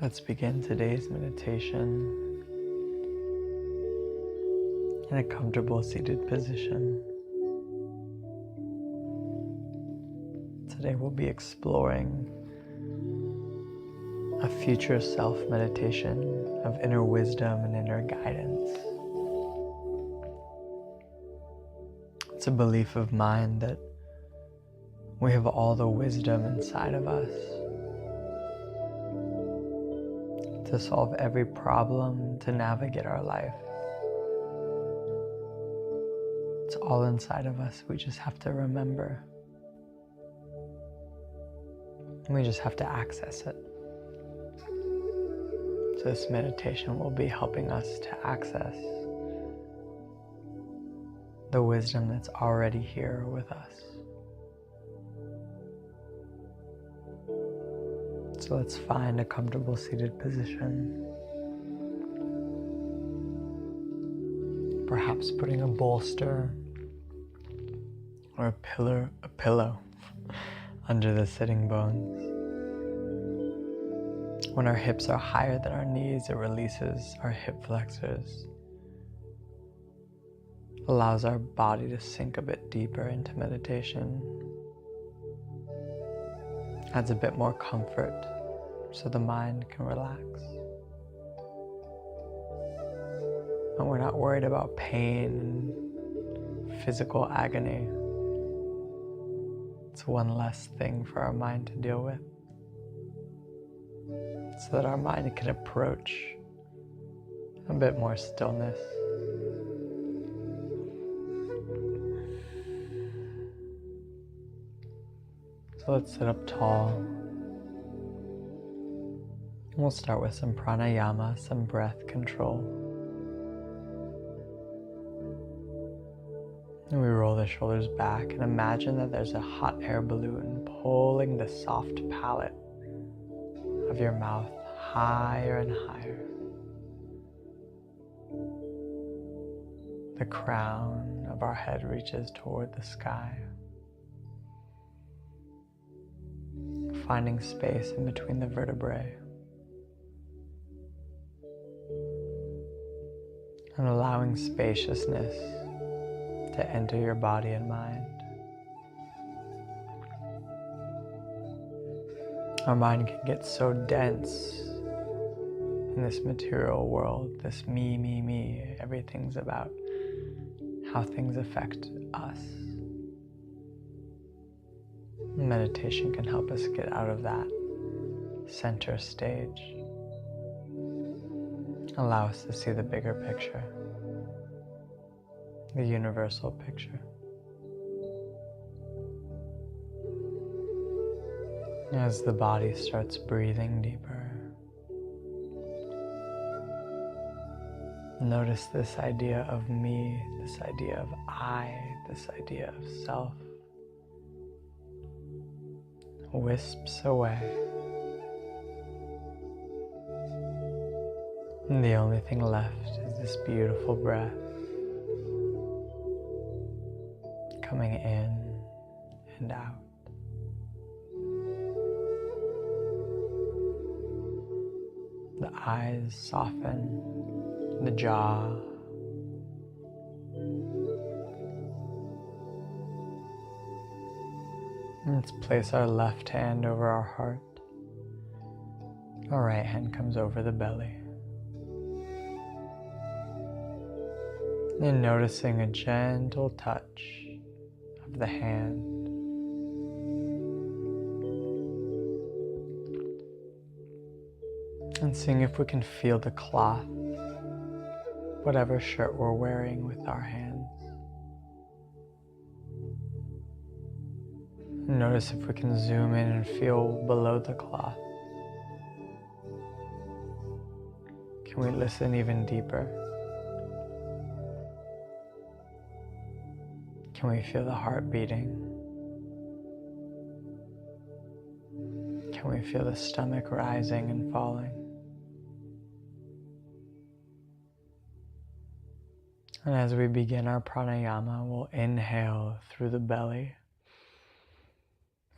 Let's begin today's meditation in a comfortable seated position. Today we'll be exploring a future self meditation of inner wisdom and inner guidance. It's a belief of mine that we have all the wisdom inside of us to solve every problem, to navigate our life. It's all inside of us. We just have to remember. We just have to access it. So this meditation will be helping us to access the wisdom that's already here with us. So let's find a comfortable seated position. Perhaps putting a bolster or a pillow under the sitting bones. When our hips are higher than our knees, it releases our hip flexors, allows our body to sink a bit deeper into meditation, adds a bit more comfort so the mind can relax. And we're not worried about pain and physical agony. It's one less thing for our mind to deal with, so that our mind can approach a bit more stillness. So let's sit up tall. We'll start with some pranayama, some breath control. And we roll the shoulders back and imagine that there's a hot air balloon pulling the soft palate of your mouth higher and higher. The crown of our head reaches toward the sky, finding space in between the vertebrae and allowing spaciousness to enter your body and mind. Our mind can get so dense in this material world, this me. Everything's about how things affect us. Meditation can help us get out of that center stage, allow us to see the bigger picture, the universal picture. As the body starts breathing deeper, notice this idea of me, this idea of I, this idea of self wisps away. And the only thing left is this beautiful breath coming in and out. The eyes soften, the jaw. Let's place our left hand over our heart. Our right hand comes over the belly. And noticing a gentle touch of the hand. And seeing if we can feel the cloth, whatever shirt we're wearing, with our hands. And notice if we can zoom in and feel below the cloth. Can we listen even deeper? Can we feel the heart beating? Can we feel the stomach rising and falling? And as we begin our pranayama, we'll inhale through the belly.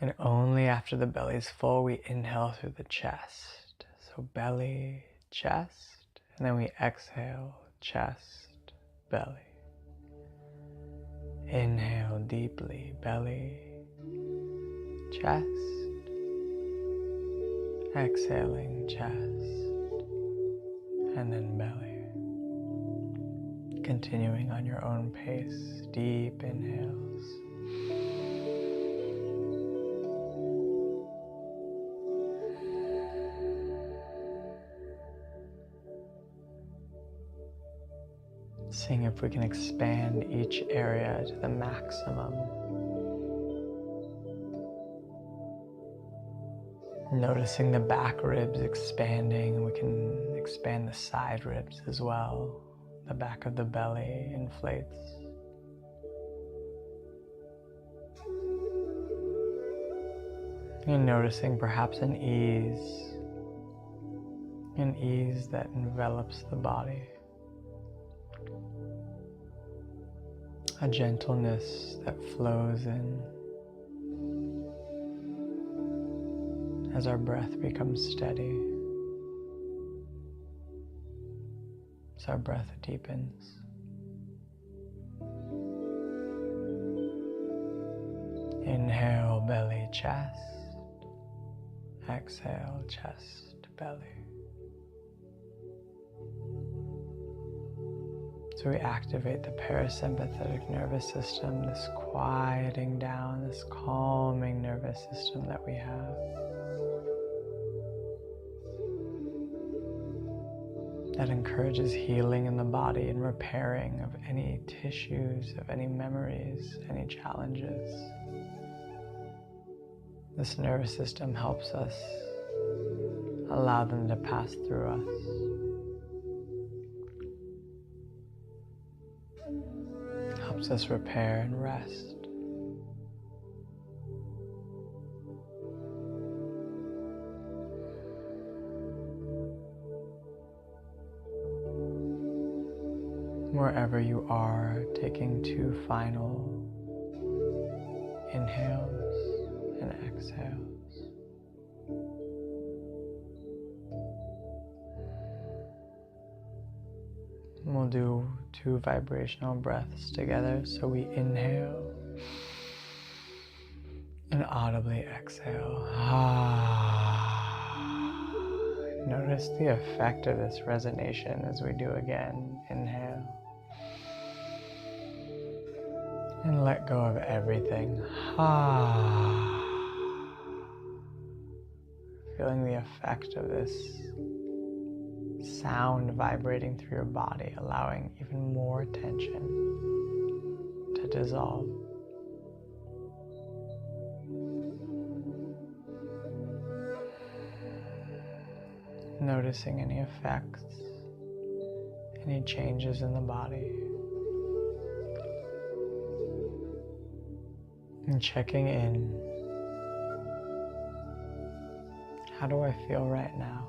And only after the belly's full, we inhale through the chest. So So belly, chest, and then we exhale, chest, belly. Inhale deeply, belly, chest. Exhaling, chest, and then belly. Continuing on your own pace, deep inhales. Seeing if we can expand each area to the maximum. Noticing the back ribs expanding. We can expand the side ribs as well. The back of the belly inflates. And noticing perhaps an ease that envelops the body. A gentleness that flows in as our breath becomes steady, as our breath deepens. Inhale, belly, chest. Exhale, chest, belly. So we activate the parasympathetic nervous system, this quieting down, this calming nervous system that we have. That encourages healing in the body and repairing of any tissues, of any memories, any challenges. This nervous system helps us allow them to pass through us. Helps us repair and rest. Wherever you are, taking 2 final inhales and exhales. We'll do 2 vibrational breaths together. So we inhale and audibly exhale. Notice the effect of this resonation as we do again. Inhale. And let go of everything. Feeling the effect of this sound vibrating through your body, allowing even more tension to dissolve. Noticing any effects, any changes in the body. And checking in. How do I feel right now?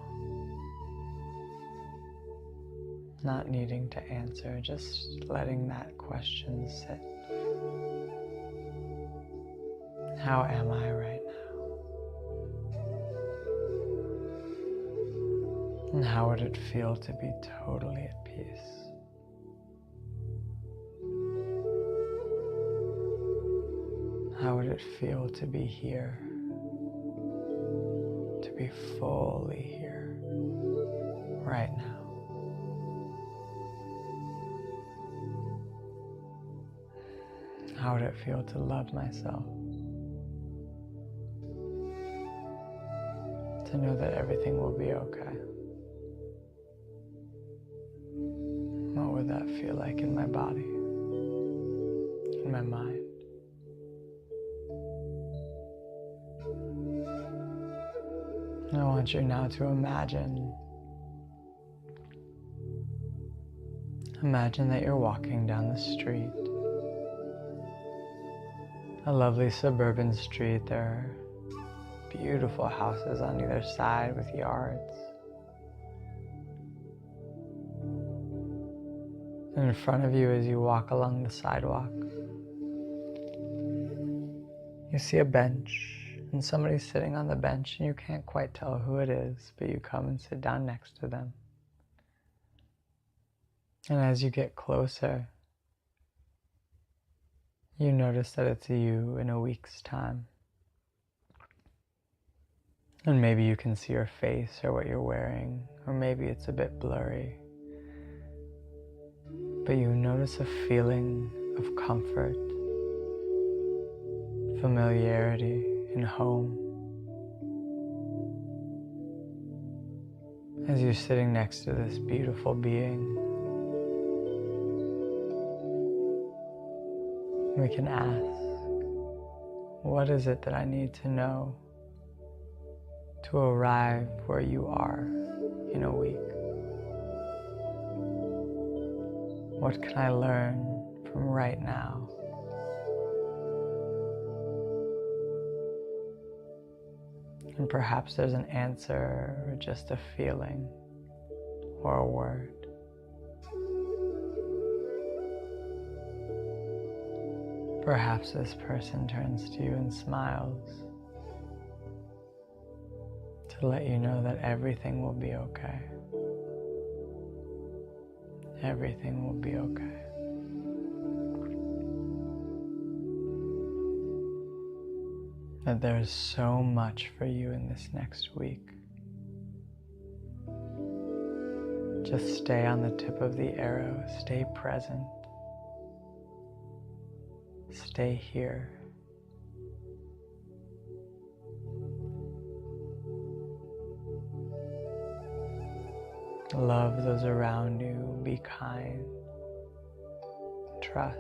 Not needing to answer, just letting that question sit. How am I right now? And how would it feel to be totally at peace? How would it feel to be here? To be fully here, right now? How would it feel to love myself? To know that everything will be okay? What would that feel like in my body, in my mind? I want you now to imagine that you're walking down the street. A lovely suburban street. There are beautiful houses on either side with yards. And in front of you as you walk along the sidewalk, you see a bench And somebody's sitting on the bench and you can't quite tell who it is, but you come and sit down next to them. And as you get closer, you notice that it's you in a week's time. And maybe you can see your face or what you're wearing, or maybe it's a bit blurry. But you notice a feeling of comfort, familiarity, and home. As you're sitting next to this beautiful being, we can ask, what is it that I need to know to arrive where you are in a week? What can I learn from right now? And perhaps there's an answer or just a feeling or a word. Perhaps this person turns to you and smiles to let you know that everything will be okay. Everything will be okay. That there is so much for you in this next week. Just stay on the tip of the arrow, stay present, stay here. Love those around you, be kind, trust.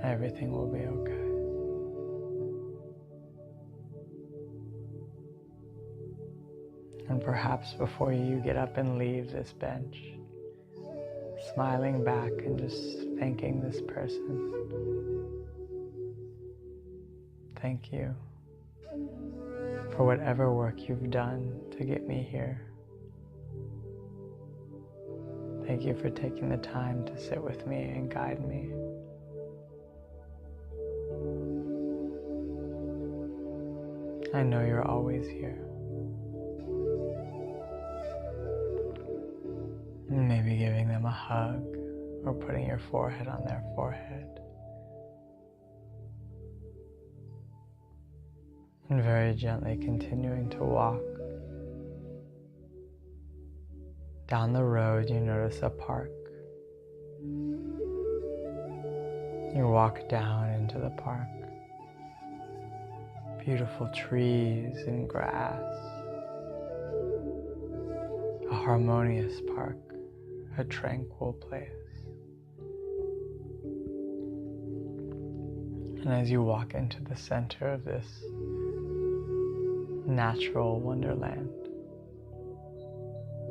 Everything will be okay. And perhaps before you get up and leave this bench, smiling back and just thanking this person. Thank you for whatever work you've done to get me here. Thank you for taking the time to sit with me and guide me. I know you're always here. Maybe giving them a hug or putting your forehead on their forehead. And very gently continuing to walk. Down the road, you notice a park. You walk down into the park. Beautiful trees and grass. A harmonious park, a tranquil place. And as you walk into the center of this natural wonderland,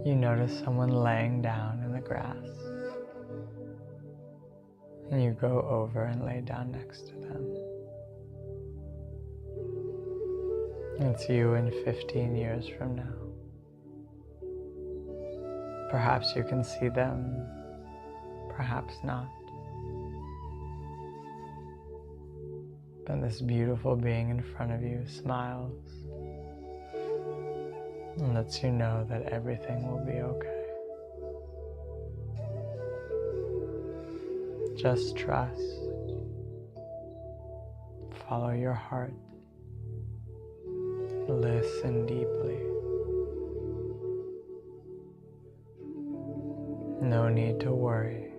you notice someone laying down in the grass. And you go over and lay down next to them. It's you in 15 years from now. Perhaps you can see them, perhaps not. But this beautiful being in front of you smiles and lets you know that everything will be okay. Just trust. Follow your heart. Listen deeply. No need to worry.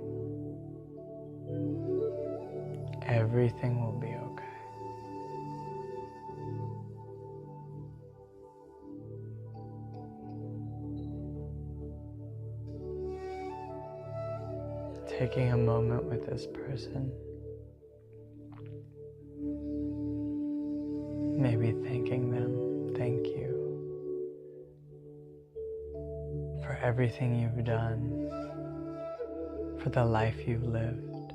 Everything will be okay. Taking a moment with this person. Maybe thanking them. Thank you for everything you've done, for the life you've lived,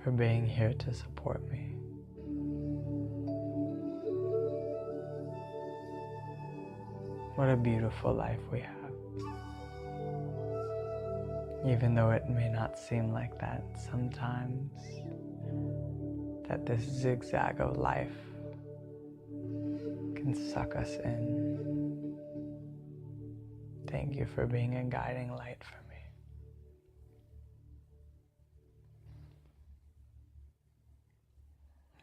for being here to support me. What a beautiful life we have. even though it may not seem like that sometimes, that this zigzag of life can suck us in. Thank you for being a guiding light for me.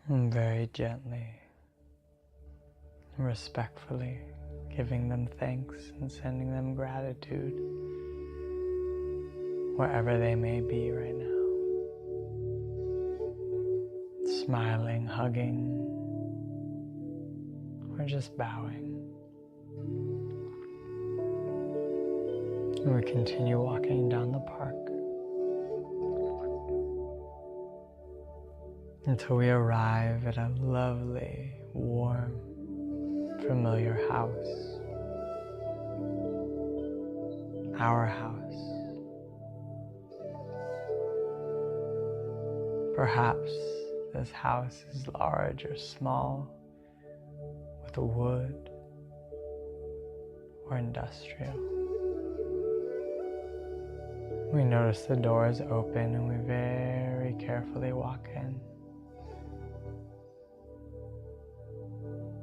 And very gently, respectfully, giving them thanks and sending them gratitude wherever they may be right now. Smiling, hugging, or just bowing. And we continue walking down the park until we arrive at a lovely, warm, familiar house. Our house. Perhaps this house is large or small, with wood or industrial. We notice the doors open and we very carefully walk in.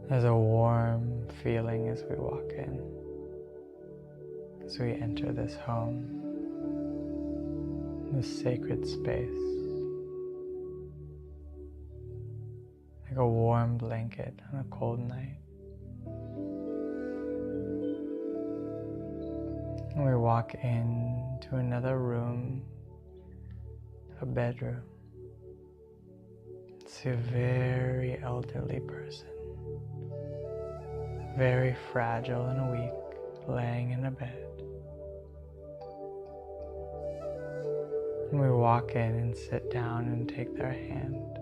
There's a warm feeling as we walk in, as we enter this home, this sacred space. Like a warm blanket on a cold night. And we walk into another room, a bedroom. See a very elderly person, very fragile and weak, laying in a bed. And we walk in and sit down and take their hand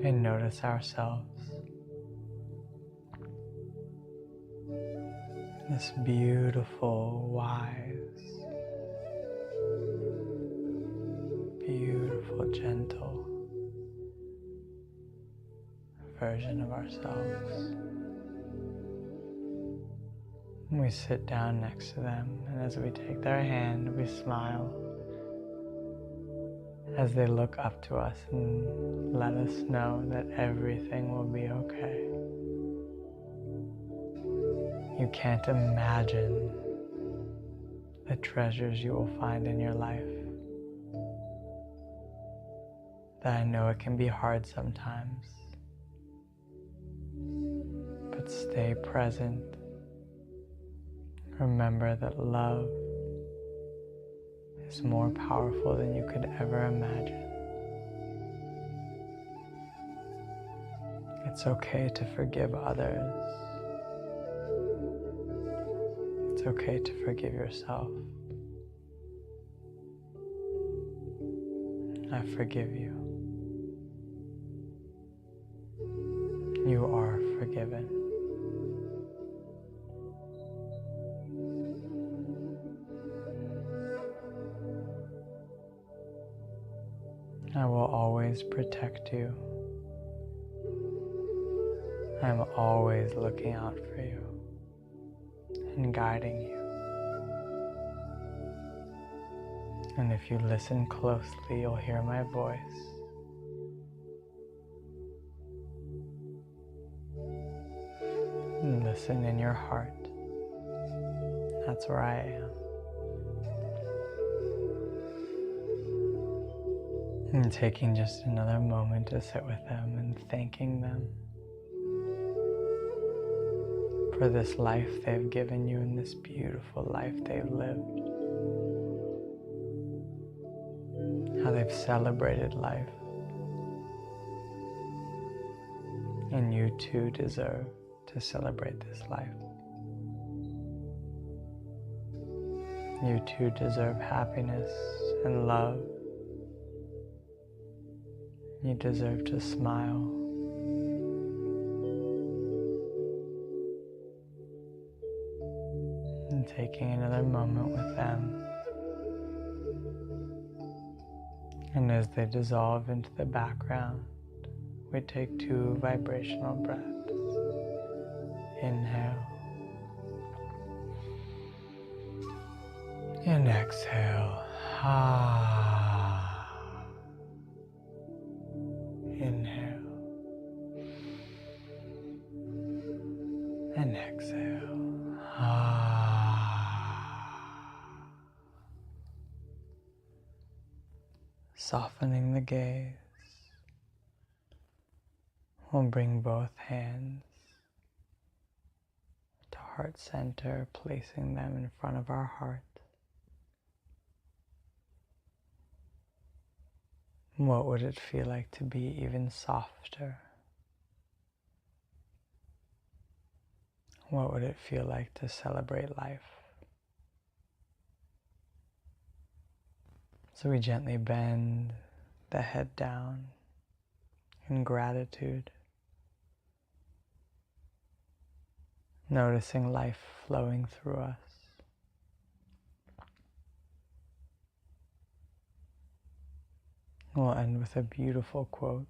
and notice ourselves. This beautiful, wise, beautiful, gentle version of ourselves. And we sit down next to them, and as we take their hand, we smile as they look up to us and let us know that everything will be okay. You can't imagine the treasures you will find in your life. That I know it can be hard sometimes, but stay present. Remember that love is more powerful than you could ever imagine. It's okay to forgive others. It's okay to forgive yourself. I forgive you. You are forgiven. I will always protect you. I am always looking out for you and guiding you. And if you listen closely, you'll hear my voice. And listen in your heart. That's where I am. And taking just another moment to sit with them and thanking them for this life they've given you and this beautiful life they've lived. How they've celebrated life. And you too deserve to celebrate this life. You too deserve happiness and love. You deserve to smile. And taking another moment with them. And as they dissolve into the background, we take 2 vibrational breaths. Inhale. And exhale. Inhale. And exhale. Softening the gaze. We'll bring both hands to heart center, placing them in front of our heart. What would it feel like to be even softer? What would it feel like to celebrate life? So we gently bend the head down in gratitude, noticing life flowing through us. We'll end with a beautiful quote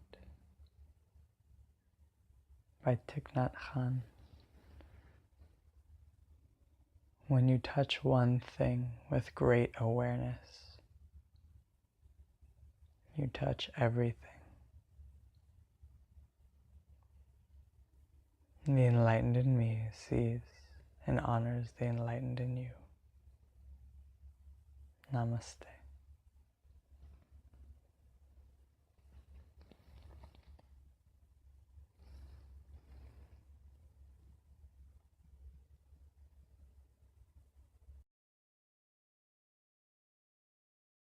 by Thich Nhat Hanh. When you touch one thing with great awareness, you touch everything. The enlightened in me sees and honors the enlightened in you. Namaste.